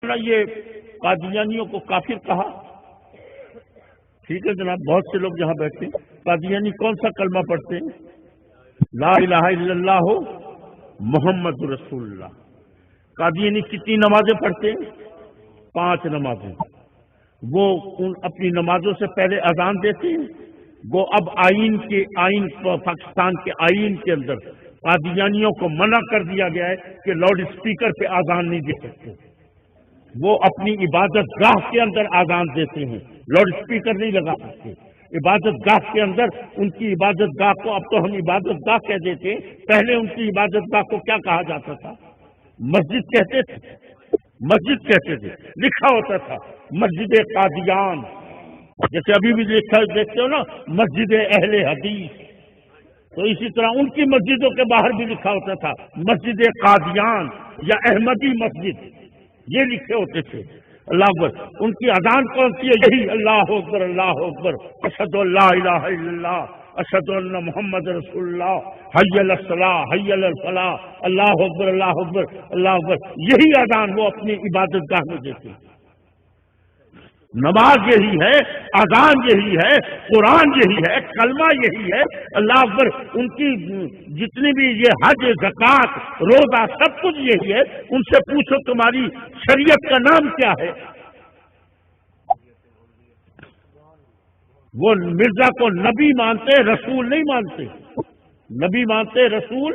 یہ قادیانیوں کو کافر کہا. ٹھیک ہے جناب، بہت سے لوگ یہاں بیٹھتے ہیں. قادیانی کون سا کلمہ پڑھتے ہیں؟ لا الہ الا اللہ محمد رسول اللہ. قادیانی کتنی نمازیں پڑھتے ہیں؟ 5 نمازیں. وہ اپنی نمازوں سے پہلے اذان دیتے ہیں. وہ اب آئین پاکستان کے آئین کے اندر قادیانیوں کو منع کر دیا گیا ہے کہ لاؤڈ اسپیکر پہ اذان نہیں دے سکتے. وہ اپنی عبادت گاہ کے اندر اذان دیتے ہیں، لاؤڈ اسپیکر نہیں لگا سکتے. عبادت گاہ کے اندر ان کی عبادت گاہ کو اب تو ہم عبادت گاہ کہہ دیتے ہیں، پہلے ان کی عبادت گاہ کو کیا کہا جاتا تھا؟ مسجد کہتے تھے. مسجد کہتے تھے، لکھا ہوتا تھا مسجد قادیان. جیسے ابھی بھی لکھا دیکھتے ہو نا مسجد اہل حدیث، تو اسی طرح ان کی مسجدوں کے باہر بھی لکھا ہوتا تھا مسجد قادیان یا احمدی مسجد، یہ لکھے ہوتے تھے. اللہ اکبر. ان کی اذان کون سی ہے؟ یہی اللہ اکبر اللہ اکبر اشہد ان لا الہ الا اللہ اشہد ان محمد رسول اللہ حی علی الصلاۃ حی علی الفلاح اللہ اکبر اللہ اکبر اللہ اکبر. یہی اذان وہ اپنی عبادت گاہ میں دیتے ہیں. نماز یہی ہے، اذان یہی ہے، قرآن یہی ہے، کلمہ یہی ہے. اللہ اکبر. ان کی جتنی بھی یہ حج زکوٰۃ روزہ سب کچھ یہی ہے. ان سے پوچھو تمہاری شریعت کا نام کیا ہے؟ وہ مرزا کو نبی مانتے، رسول نہیں مانتے. نبی مانتے، رسول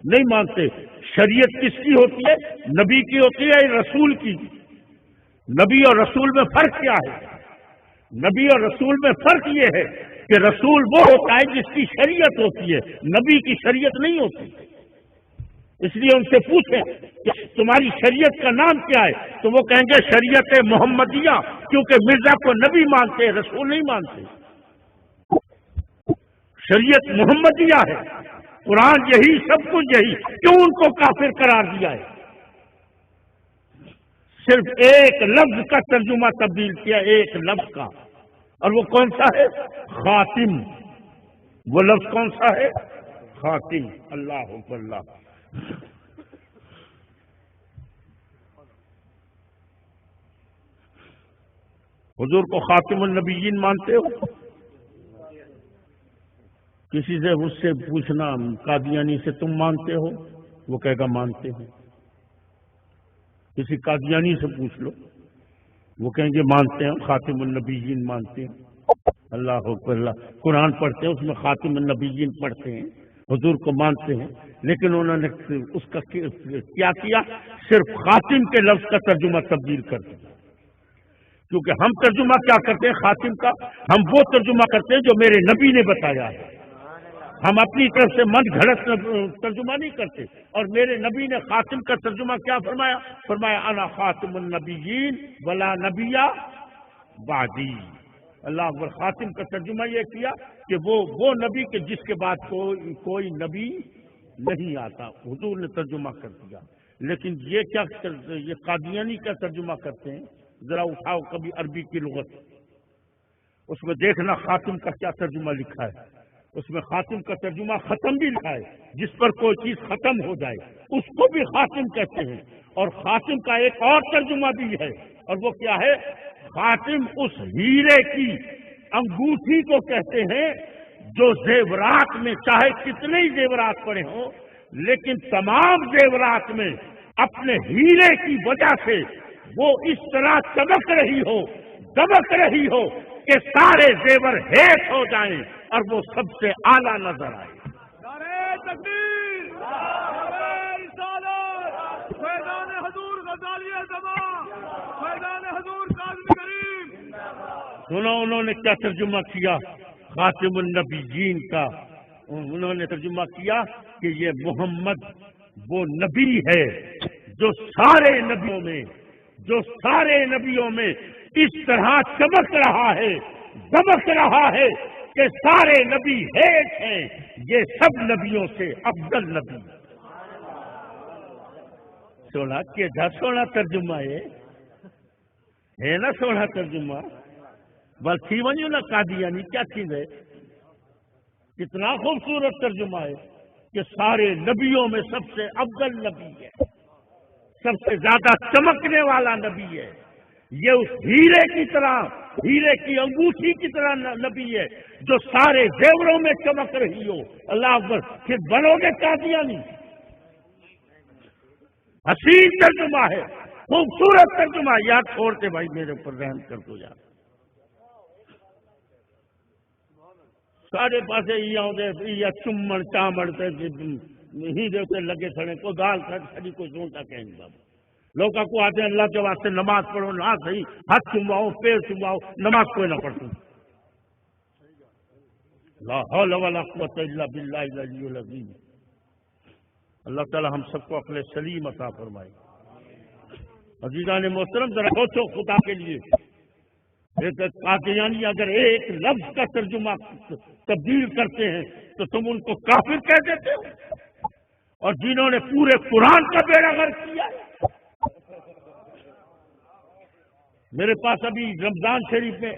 نہیں مانتے. شریعت کس کی ہوتی ہے؟ نبی کی ہوتی ہے، رسول کی. نبی اور رسول میں فرق کیا ہے؟ نبی اور رسول میں فرق یہ ہے کہ رسول وہ ہوتا ہے جس کی شریعت ہوتی ہے، نبی کی شریعت نہیں ہوتی. اس لیے ان سے پوچھیں کہ تمہاری شریعت کا نام کیا ہے، تو وہ کہیں گے شریعت محمدیہ، کیونکہ مرزا کو نبی مانتے، رسول نہیں مانتے. شریعت محمدیہ ہے، قرآن یہی، سب کچھ یہی. کیوں ان کو کافر قرار دیا ہے؟ صرف ایک لفظ کا ترجمہ تبدیل کیا، ایک لفظ کا، اور وہ کون سا ہے؟ خاتم. وہ لفظ کون سا ہے؟ خاتم. اللہ اکبر اللہ. حضور کو خاتم النبیین مانتے ہو؟ کسی سے اس سے پوچھنا قادیانی سے تم مانتے ہو، وہ کہے گا مانتے ہیں. کسی قادیانی سے پوچھ لو، وہ کہیں گے مانتے ہیں، خاتم النبیین مانتے ہیں. اللہ اکبر اللہ. قرآن پڑھتے ہیں، اس میں خاتم النبیین پڑھتے ہیں، حضور کو مانتے ہیں. لیکن انہوں نے اس کا کیا کیا؟ صرف خاتم کے لفظ کا ترجمہ تبدیل کر دیا. کیونکہ ہم ترجمہ کیا کرتے ہیں خاتم کا؟ ہم وہ ترجمہ کرتے ہیں جو میرے نبی نے بتایا ہے. ہم اپنی طرف سے من گھڑت ترجمہ نہیں کرتے. اور میرے نبی نے خاتم کا ترجمہ کیا فرمایا؟ فرمایا انا خاتم النبیین ولا نبی بعدی. اللہ اکبر. خاتم کا ترجمہ یہ کیا کہ وہ نبی کے جس کے بعد کوئی نبی نہیں آتا. حضور نے ترجمہ کر دیا. لیکن یہ کیا، یہ قادیانی کا ترجمہ کرتے ہیں. ذرا اٹھاؤ کبھی عربی کی لغت، اس میں دیکھنا خاتم کا کیا ترجمہ لکھا ہے. اس میں خاتم کا ترجمہ ختم بھی لکھا ہے. جس پر کوئی چیز ختم ہو جائے اس کو بھی خاتم کہتے ہیں. اور خاتم کا ایک اور ترجمہ بھی ہے، اور وہ کیا ہے؟ خاتم اس ہیرے کی انگوٹھی کو کہتے ہیں جو زیورات میں چاہے کتنے ہی زیورات پڑے ہوں، لیکن تمام زیورات میں اپنے ہیرے کی وجہ سے وہ اس طرح چمک رہی ہو، دمک رہی ہو کہ سارے زیور ہیٹ ہو جائیں اور وہ سب سے اعلیٰ نظر آئے. نعرہ تکبیر، نعرہ رسالت، فیضان حضور غزالی زمان، فیضان حضور کاظم کریم. سنو انہوں نے کیا ترجمہ کیا خاتم النبیین کا. انہوں نے ترجمہ کیا کہ یہ محمد وہ نبی ہے جو سارے نبیوں میں اس طرح چمک رہا ہے، دمک رہا ہے کہ سارے نبی ہیٹ ہیں، یہ سب نبیوں سے افضل نبی. سونا کیا سونا ترجمہ ہے نا، سونا ترجمہ. بس تھی ونجو نا قادیانی کیا چیز ہے؟ کتنا خوبصورت ترجمہ ہے کہ سارے نبیوں میں سب سے افضل نبی ہے. سب سے زیادہ چمکنے والا نبی ہے، یہ اس ہیرے کی طرح، ہیرے کی انگوٹھی کی طرح نبی ہے جو سارے زیوروں میں چمک رہی ہو۔ اللہ اکبر، پھر بنو گے قادیانی؟ حسین ترجمہ ہے، خوبصورت ترجمہ، یاد چھوڑتے بھائی میرے اوپر رحم کر دو یار۔ سارے پاسے یہ چمڑ چامڑ ہیرے سے لگے کھڑے، کوئی گال کھڑی، کوئی سونٹا کہیں بابا۔ لوگ کو آتے ہیں اللہ کے واسطے نماز پڑھو، نہ صحیح، ہاتھ چمواؤ، پیر چمواؤ، نماز کوئی نہ پڑھتی۔ لا حول ولا قوت الا باللہ العلی العظیم۔ اللہ تعالی ہم سب کو عقل سلیم عطا فرمائے۔ عزیزان محترم، ذرا سوچو خدا کے لیے، ایک قادیانی اگر ایک لفظ کا ترجمہ تبدیل کرتے ہیں تو تم ان کو کافر کہہ دیتے ہو، اور جنہوں نے پورے قرآن کا بیڑا غرق کیا ہے۔ میرے پاس ابھی رمضان شریف میں